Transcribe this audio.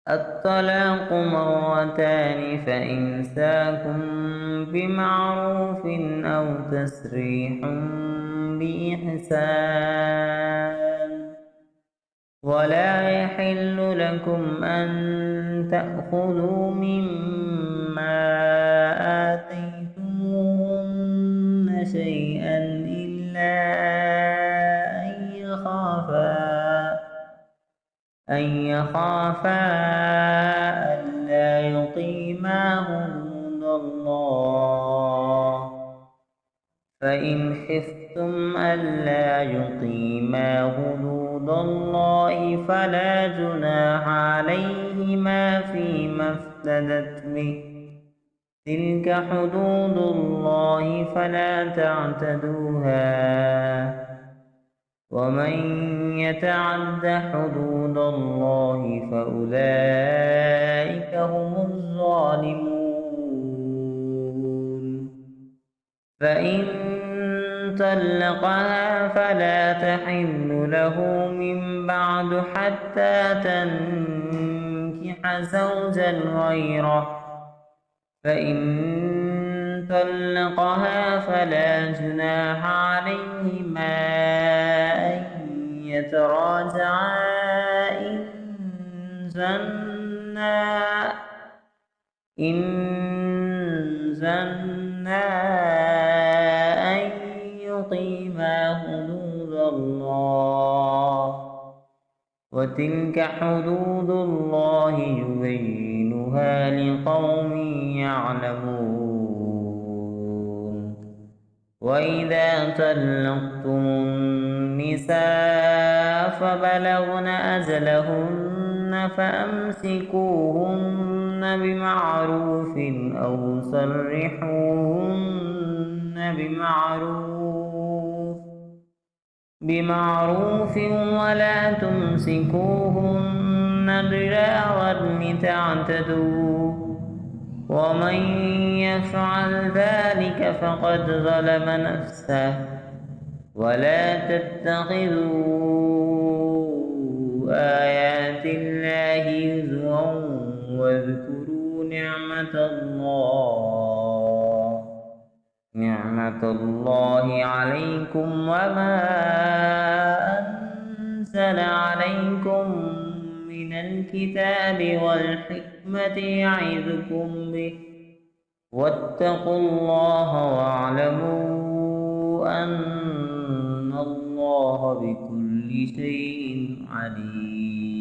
الطلاق مرتان فإمساك بمعروف أو تسريح بإحسان ولا يحل لكم أن تأخذوا مما آتيتموهن شيئا إلا أن يخافا ألا يقيما حدود الله فإن خفتم ألا يقيما حدود الله فلا جناح عليهما فيما افتدت به تلك حدود الله فلا تعتدوها ومن يتعد حدود الله فأولئك هم الظالمون فإن طلقها فلا تحل له من بعد حتى تنكح زوجا غيره فإن طلقها فلا جناح عليهما أن يتراجعا إن زنا أن يقيما حدود الله وتلك حدود الله يبينها لقوم يعلمون وإذا طلقتم النساء فبلغن أجلهن فأمسكوهن بمعروف ولا تمسكوهن ضرارا لتعتدوا ومن يفعل ذلك فقد ظلم نفسه ولا تتخذوا آيات الله هزوا واذكروا نعمة الله عليكم وما أنزل عليكم من الكتاب والحكمة يعظكم به واتقوا الله واعلموا أن الله بكل شيء عليم